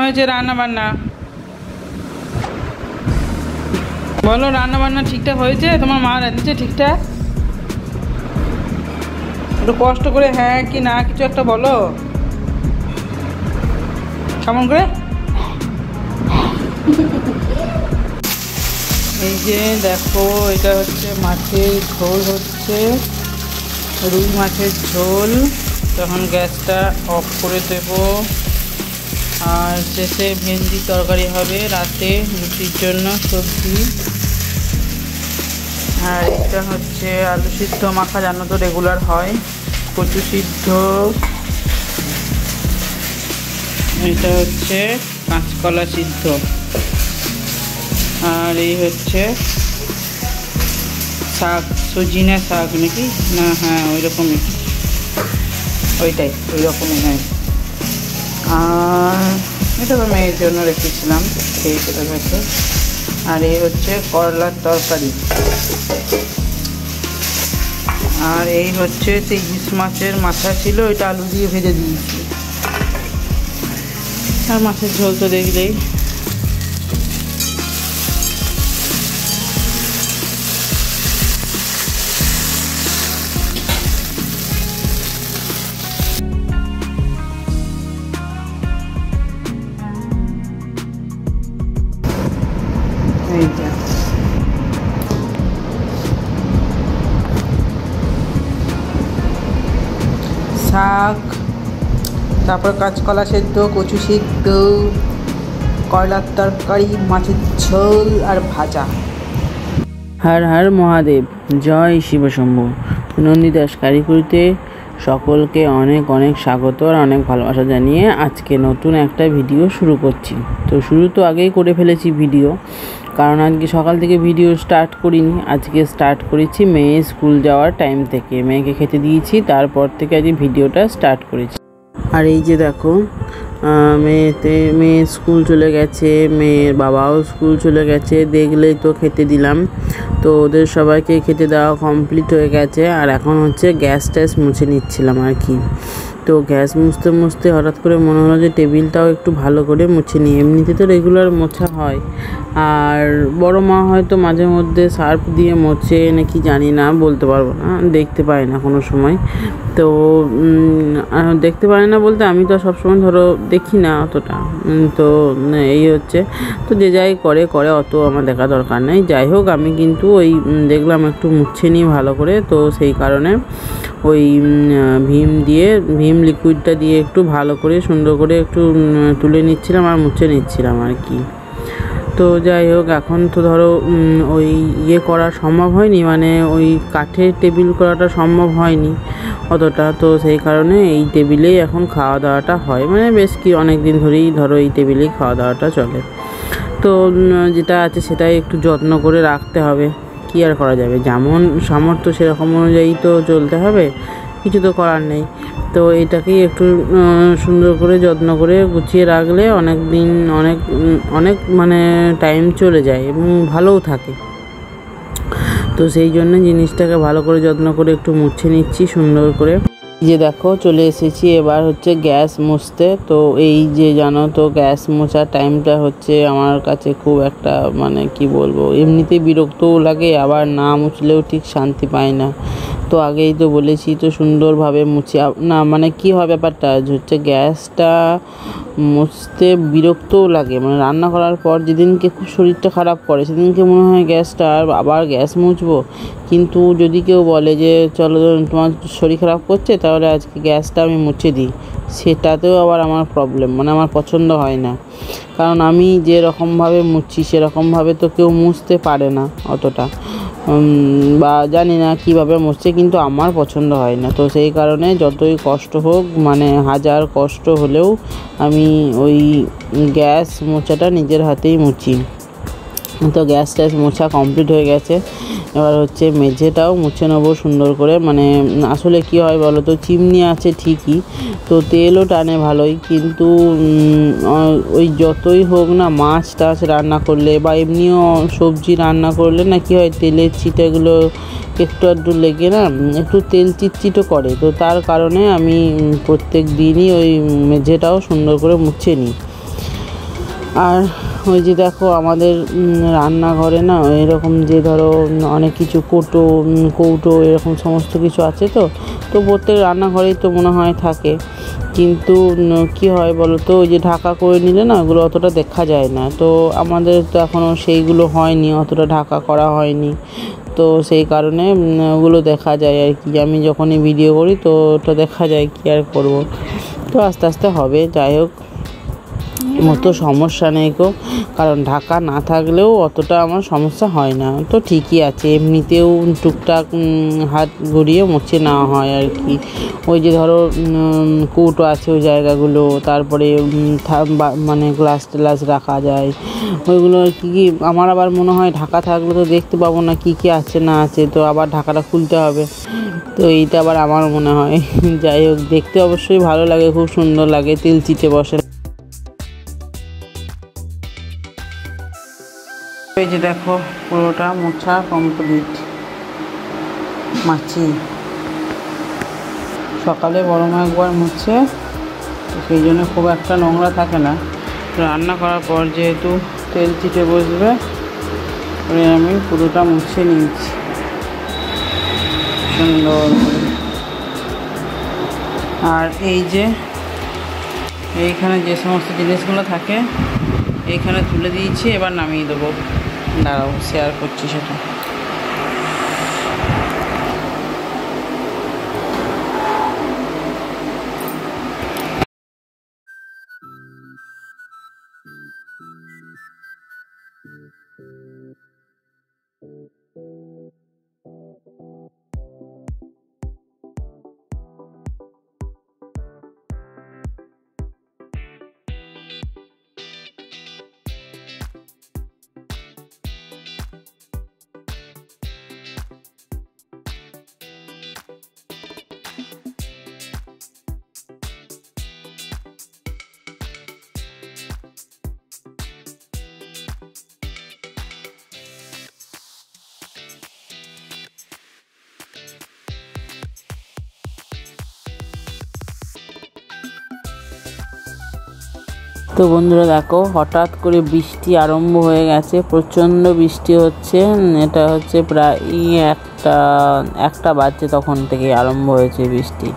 হয়েছে রান্না বান্না? বলো, রান্না বান্না ঠিকঠাক হয়েছে? তোমার মা রাঁধছে ঠিকঠাক? একটু কষ্ট করে হ্যাঁ কি না কিছু একটা বলো। কেমন করে? এই যে দেখো, এটা হচ্ছে মাছের ঝোল, হচ্ছে রুই মাছের ঝোল। তখন গ্যাসটা অফ করে দেব। আর শেষে ভেন্ডি তরকারি হবে রাতে রুটির জন্য, সবজি। আর এটা হচ্ছে আলু সিদ্ধ মাখা, জানো তো রেগুলার হয়। কচু সিদ্ধ। এটা হচ্ছে কাঁচকলা সিদ্ধ। আর এই হচ্ছে শাক, সজিনা শাক নাকি না, হ্যাঁ ওই রকমই, ওইটাই ওই রকমই হয়। আর এটা তো মেয়ের জন্য রেখেছিলাম, খেয়ে চলে গেছে। আর এই হচ্ছে করলার তরকারি। আর এই হচ্ছে ইলিশ মাছের মাথা ছিল, ওইটা আলু দিয়ে ভেজে দিয়েছি। আর মাছের ঝোল তো দেখলেই। এইটা শাক, তারপর কাঁচকলা সেদ্ধ, কচু সিদ্ধ, করলার তরকারি, মাছের ঝোল আর ভাজা। হর হর মহাদেব, জয় শিবশম্ভু। নন্দিদাস কারিকুরিতে সকলকে অনেক অনেক স্বাগত আর অনেক ভালোবাসা জানিয়ে আজকে নতুন একটা ভিডিও শুরু করছি। তো শুরু তো আগেই করে ফেলেছি ভিডিও, কারণ আজকে সকাল থেকে ভিডিও স্টার্ট করিনি। আজকে স্টার্ট করেছি মেয়ে স্কুল যাওয়ার টাইম থেকে। মেয়েকে খেতে দিয়েছি, তারপর থেকে আজকে ভিডিওটা স্টার্ট করেছি। আর এই যে দেখো, মেয়ে স্কুল চলে গেছে, মেয়ের বাবাও স্কুল চলে গেছে, দেখলেই তো খেতে দিলাম। তো ওদের সবাইকে খেতে দেওয়া কমপ্লিট হয়ে গেছে। আর এখন হচ্ছে গ্যাস ট্যাস মুছে নিচ্ছিলাম আর কি। তো গ্যাস মুছতে মুছতে হঠাৎ করে মনে হলো যে টেবিলটাও একটু ভালো করে মুছে নিই। এমনিতে তো রেগুলার মোছা হয়, আর বড় মা হয়তো মাঝে মধ্যে সার্ফ দিয়ে মোছে নাকি জানি না, বলতে পারবো না, দেখতে পাই না কোনো সময়। তো দেখতে পাই না বলতে আমি তো সবসময় ধরো দেখি না অতটা। তো এই হচ্ছে, তো যে যাই করে করে, অত আমার দেখা দরকার নেই। যাই হোক, আমি কিন্তু ওই দেখলাম একটু মুছে নিই ভালো করে। তো সেই কারণে ওই ভীম লিকুইডটা দিয়ে একটু ভালো করে সুন্দর করে একটু তুলে নিচ্ছিলাম আর মুছে নিচ্ছিলাম আর কি। তো যাই হোক, এখন তো ধরো ওই ইয়ে করা সম্ভব হয়নি, মানে ওই কাঠের টেবিল করাটা সম্ভব হয়নি অতটা। তো সেই কারণে এই টেবিলেই এখন খাওয়া দাওয়াটা হয়, মানে বেশ কি অনেক দিন ধরেই ধরো এই টেবিলেই খাওয়া দাওয়াটা চলে। তো যেটা আছে সেটাই একটু যত্ন করে রাখতে হবে, কি আর করা যাবে, যেমন সামর্থ্য সেরকম অনুযায়ী তো চলতে হবে, কিছু তো করার নেই। তো এটাকেই একটু সুন্দর করে যত্ন করে গুছিয়ে রাখলে অনেক দিন অনেক মানে টাইম চলে যায় এবং ভালোও থাকে। তো সেই জন্য জিনিসটাকে ভালো করে যত্ন করে একটু মুছে নিচ্ছি সুন্দর করে। যে দেখো, চলে এসেছি এবার হচ্ছে গ্যাস মুছতে। তো এই যে জানো তো, গ্যাস মোছার টাইমটা হচ্ছে আমার কাছে খুব একটা মানে কি বলবো, এমনিতেই বিরক্তও লাগে, আবার না মুছলেও ঠিক শান্তি পাই না। তো আগেই তো বলেছি, তো সুন্দরভাবে মুছে না, মানে কী হয় ব্যাপারটা হচ্ছে, গ্যাসটা মুছতে বিরক্তও লাগে। মানে রান্না করার পর যেদিনকে খুব শরীরটা খারাপ করে সেদিনকে মনে হয় গ্যাসটা আবার গ্যাস মুছবো। কিন্তু যদি কেউ বলে যে চলো তোমার শরীর খারাপ করছে, তাহলে আজকে গ্যাসটা আমি মুছে দিই, সেটাতেও আবার আমার প্রবলেম, মানে আমার পছন্দ হয় না। কারণ আমি যেরকমভাবে মুছছি সেরকমভাবে তো কেউ মুছতে পারে না অতটা, বা জানি না কীভাবে মুছছে, কিন্তু আমার পছন্দ হয় না। তো সেই কারণে যতই কষ্ট হোক, মানে হাজার কষ্ট হলেও আমি ওই গ্যাস মোছাটা নিজের হাতেই মুছি। তো গ্যাস ট্যাস মোছা কমপ্লিট হয়ে গেছে। এবার হচ্ছে মেঝেটাও মুছে নেবো সুন্দর করে। মানে আসলে কি হয় বলো তো, চিমনি আছে ঠিকই, তো তেলও টানে ভালোই, কিন্তু ওই যতই হোক না, মাছ টাছ রান্না করলে বা এমনিও সবজি রান্না করলে না, কি হয়, তেলের ছিটেগুলো একটু আধটু লেগে না একটু তেল চিটচিটও করে। তো তার কারণে আমি প্রত্যেক দিনই ওই মেঝেটাও সুন্দর করে মুছে নিই। আর ওই যে দেখো আমাদের রান্নাঘরে না এরকম যে ধরো অনেক কিছু কৌটো এরকম সমস্ত কিছু আছে। তো প্রত্যেক রান্নাঘরেই তো মনে হয় থাকে, কিন্তু কি হয় বলো তো, ওই যে ঢাকা করে নিলে না ওগুলো অতটা দেখা যায় না। তো আমাদের তো এখনও সেইগুলো হয়নি, অতটা ঢাকা করা হয়নি। তো সেই কারণে ওগুলো দেখা যায় আর কি। আমি যখনই ভিডিও করি তো ওটা দেখা যায়, কি আর করব। তো আস্তে আস্তে হবে, যাই হোক, মতো সমস্যা নেই গো, কারণ ঢাকা না থাকলেও অতটা আমার সমস্যা হয় না। তো ঠিকই আছে, এমনিতেও টুকটাক হাত গড়িয়ে মুছে নেওয়া হয় আর কি। ওই যে ধরো কৌটো আছে ওই জায়গাগুলো, তারপরে মানে গ্লাস টেলাস রাখা যায় ওইগুলো আর কি। আমার আবার মনে হয় ঢাকা থাকলে তো দেখতে পাবো না কি কি আছে না আছে, তো আবার ঢাকাটা খুলতে হবে। তো এইটা আবার আমার মনে হয়। যাই হোক, দেখতে অবশ্যই ভালো লাগে, খুব সুন্দর লাগে, তিলচিটে বসে। এই যে দেখো পুরোটা মোছা কমপ্লিট। মাছি সকালে বড় মা একবার মুছে, তো সেই জন্য খুব একটা নোংরা থাকে না। রান্না করার পর যেহেতু তেল চিটে বসবে, আমি পুরোটা মুছে নিয়েছি সুন্দর করে। আর এই যে এইখানে যে সমস্ত জিনিসগুলো থাকে এইখানে তুলে দিয়েছি, এবার নামিয়ে দেবো। দাঁড়াও, শেয়ার করছি সেটা। তো বন্ধুরা দেখো, হঠাৎ করে বৃষ্টি আরম্ভ হয়ে গেছে, প্রচণ্ড বৃষ্টি হচ্ছে। এটা হচ্ছে প্রায় একটা বাজছে তখন থেকে আরম্ভ হয়েছে বৃষ্টি।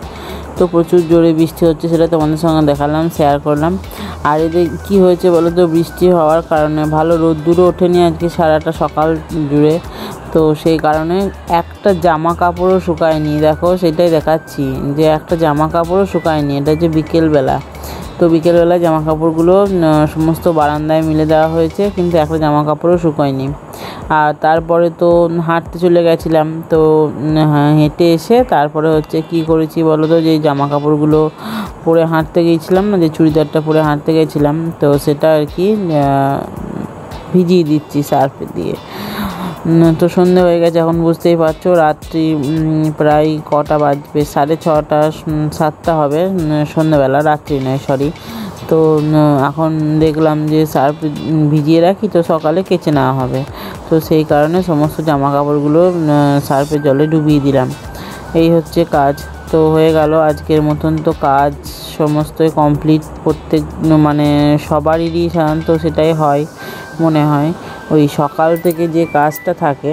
তো প্রচুর জোরে বৃষ্টি হচ্ছে, সেটা তোমাদের সঙ্গে দেখালাম, শেয়ার করলাম। আর এদের কী হয়েছে বলো তো, বৃষ্টি হওয়ার কারণে ভালো রোদ্দুরও ওঠেনি আজকে সারাটা সকাল জুড়ে। তো সেই কারণে একটা জামা কাপড়ও শুকায়নি। দেখো সেটাই দেখাচ্ছি, যে একটা জামা কাপড়ও শুকায়নি। এটা হচ্ছে বিকেলবেলা। তো বিকেলবেলা জামা কাপড়গুলো সমস্ত বারান্দায় মিলে দেওয়া হয়েছে, কিন্তু একটা জামা কাপড়ও শুকায়নি। আর তারপরে তো হাঁটতে চলে গেছিলাম। তো হেঁটে এসে তারপরে হচ্ছে কি করেছি বলো তো, যে জামা কাপড়গুলো পরে হাঁটতে গিয়েছিলাম না, যে চুড়িদারটা পরে হাঁটতে গেছিলাম, তো সেটা আর কি ভিজিয়ে দিচ্ছি সার্ফ দিয়ে। তো সন্ধে হয়ে গেছে, এখন বুঝতেই পারছো রাত্রি প্রায় কটা বাজবে, 6:30 7টা হবে সন্ধ্যেবেলা, রাত্রি নয় সরি। তো এখন দেখলাম যে সার্ফ ভিজিয়ে রাখি, তো সকালে কেচে নেওয়া হবে। তো সেই কারণে সমস্ত জামা কাপড়গুলো সার্ফের জলে ডুবিয়ে দিলাম। এই হচ্ছে কাজ। তো হয়ে গেল আজকের মতন। তো কাজ সমস্তই কমপ্লিট, প্রত্যেক মানে সবারই সাধারণত সেটাই হয় মনে হয়। ওই সকাল থেকে যে কাজটা থাকে,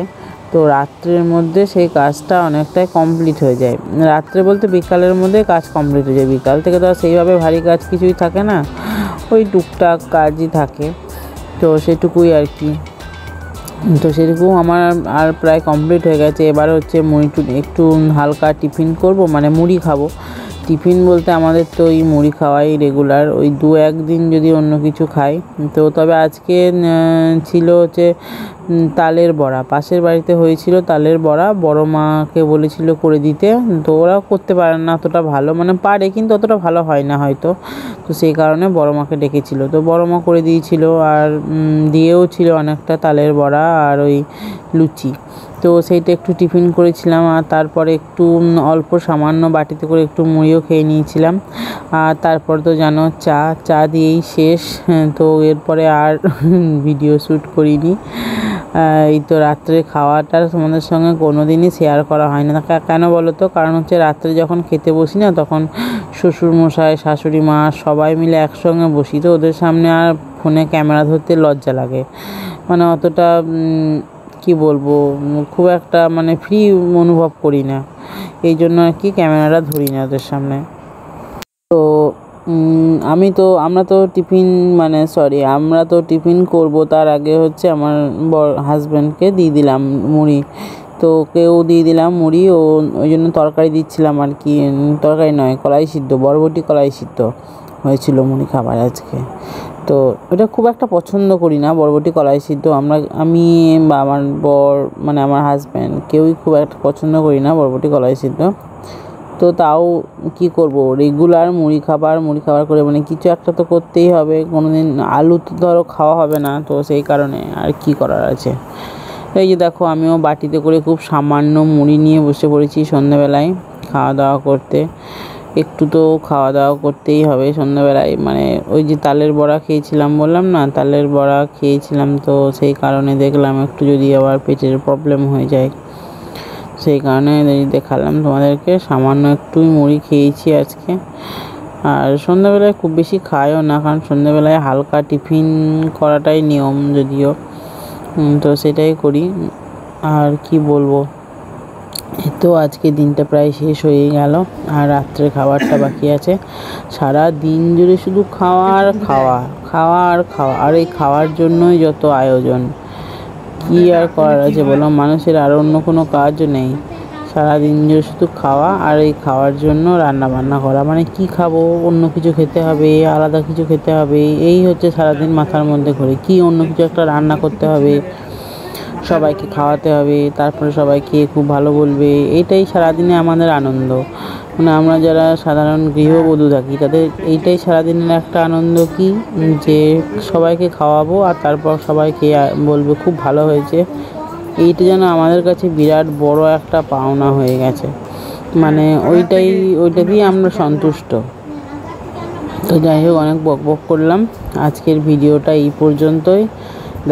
তো রাত্রের মধ্যে সেই কাজটা অনেকটাই কমপ্লিট হয়ে যায়। রাত্রে বলতে বিকালের মধ্যে কাজ কমপ্লিট হয়ে যায়। বিকাল থেকে তো আর সেইভাবে ভারী কাজ কিছুই থাকে না, ওই টুকটাক কাজই থাকে। তো সেটুকুই আর কি। তো সেরকম আমার আর প্রায় কমপ্লিট হয়ে গেছে। এবার হচ্ছে একটু হালকা টিফিন করব, মানে মুড়ি খাবো। টিফিন বলতে আমাদের তো ওই মুড়ি খাওয়াই রেগুলার, ওই 2-1 দিন যদি অন্য কিছু খাই। তো তবে আজকে ছিল হচ্ছে তালের বড়া, পাশের বাড়িতে হয়েছিল তালের বড়া, বড় মাকে বলেছিল করে দিতে। তো ওরাও করতে পারে না অতটা ভালো, মানে পারে কিন্তু অতটা ভালো হয় না হয়তো। তো সেই কারণে বড় মাকে ডেকেছিল, তো বড় মা করে দিয়েছিল। আর দিয়েও ছিল অনেকটা তালের বড়া আর ওই লুচি। তো সেইটা একটু টিফিন করেছিলাম। আর তারপরে একটু অল্প সামান্য বাটিতে করে একটু মুড়িও খেয়ে নিয়েছিলাম। আর তারপর তো জানো চা দিয়েই শেষ। তো এরপরে আর ভিডিও শ্যুট করিনি। এই তো রাত্রে খাওয়াটা তোমাদের সঙ্গে কোনো দিনই শেয়ার করা হয় না। কেন বলো তো, কারণ হচ্ছে রাত্রে যখন খেতে বসি না, তখন শ্বশুরমশাই, শাশুড়ি মা সবাই মিলে একসঙ্গে বসি। তো ওদের সামনে আর ফোনে ক্যামেরা ধরতে লজ্জা লাগে, মানে অতটা কি বলবো, খুব একটা মানে ফ্রি অনুভব করি না, এই জন্য আর কি ক্যামেরাটা ধরি না ওদের সামনে। তো আমরা তো টিফিন করব, তার আগে হচ্ছে আমার হাজব্যান্ডকে দিয়ে দিলাম মুড়ি, তো ওকেও দিয়ে দিলাম মুড়ি, ওই জন্য তরকারি দিচ্ছিলাম আর কি, তরকারি নয়, কলাই সিদ্ধ, বরবটি কলাই সিদ্ধ হয়েছিল মুড়ি খাবার আজকে। তো এটা খুব একটা পছন্দ করি না বরবটি কলাই সিদ্ধ, আমি বা আমার বর মানে আমার হাজব্যান্ড কেউই খুব একটা পছন্দ করি না বরবটি কলাই সিদ্ধ। তো তাও কি করব, রেগুলার মুড়ি খাবার করে মানে কিছু একটা তো করতেই হবে, কোনো দিন আলু তো ধরো খাওয়া হবে না, তো সেই কারণে আর কি করার আছে। এই যে দেখো আমিও বাটিতে করে খুব সামান্য মুড়ি নিয়ে বসে পড়েছি সন্ধ্যেবেলায় খাওয়া দাওয়া করতে, একটু তো খাওয়া দাওয়া করতেই হবে সন্ধ্যেবেলায়, মানে ওই যে তালের বড়া খেয়েছিলাম বললাম না, তালের বড়া খেয়েছিলাম, তো সেই কারণে দেখলাম একটু যদি আবার পেটের প্রবলেম হয়ে যায়, সেই কারণে দেখালাম তোমাদেরকে, সামান্য একটুই মুড়ি খেয়েছি আজকে। আর সন্ধ্যাবেলায় খুব বেশি খাইও না, কারণ সন্ধ্যাবেলায় হালকা টিফিন করাটাই নিয়ম যদিও, তো সেটাই করি। আর কি বলবো, তো আজকে দিনটা প্রায় শেষ হয়ে গেল, আর রাত্রে খাবারটা বাকি আছে। সারা দিন জুড়ে শুধু খাওয়া আর খাওয়া, আর এই খাওয়ার জন্যই যত আয়োজন, কি আর করার আছে বলো, মানুষের আর অন্য কোনো কাজও নেই, সারাদিন জুড়ে শুধু খাওয়া আর এই খাওয়ার জন্য রান্না বান্না করা, মানে কি খাবো, অন্য কিছু খেতে হবে, আলাদা কিছু খেতে হবে, এই হচ্ছে সারাদিন মাথার মধ্যে ঘুরে, কি অন্য কিছু একটা রান্না করতে হবে, সবাইকে খাওয়াতে হবে, তারপরে সবাই খেয়ে খুব ভালো বলবে, এইটাই সারাদিনে আমাদের আনন্দ, মানে আমরা যারা সাধারণ গৃহবধূ থাকি তাদের এইটাই সারাদিনের একটা আনন্দ, কি যে সবাইকে খাওয়াবো আর তারপর সবাই খেয়ে বলবে খুব ভালো হয়েছে, এইটা যেন আমাদের কাছে বিরাট বড় একটা পাওনা হয়ে গেছে, মানে ওইটা দিয়ে আমরা সন্তুষ্ট। তো যাই হোক, অনেক বকবক করলাম, আজকের ভিডিওটা এই পর্যন্তই,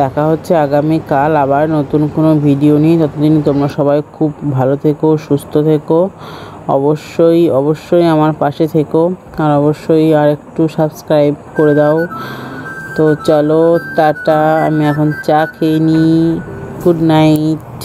দেখা হচ্ছে আগামীকাল আবার নতুন কোনো ভিডিও নিয়ে, ততদিন তোমরা সবাই খুব ভালো থেকো, সুস্থ থেকো, অবশ্যই আমার পাশে থেকো, আর অবশ্যই আর একটু সাবস্ক্রাইব করে দাও। তো চলো টাটা, আমি এখন চা খেয়ে নিই, গুড নাইট।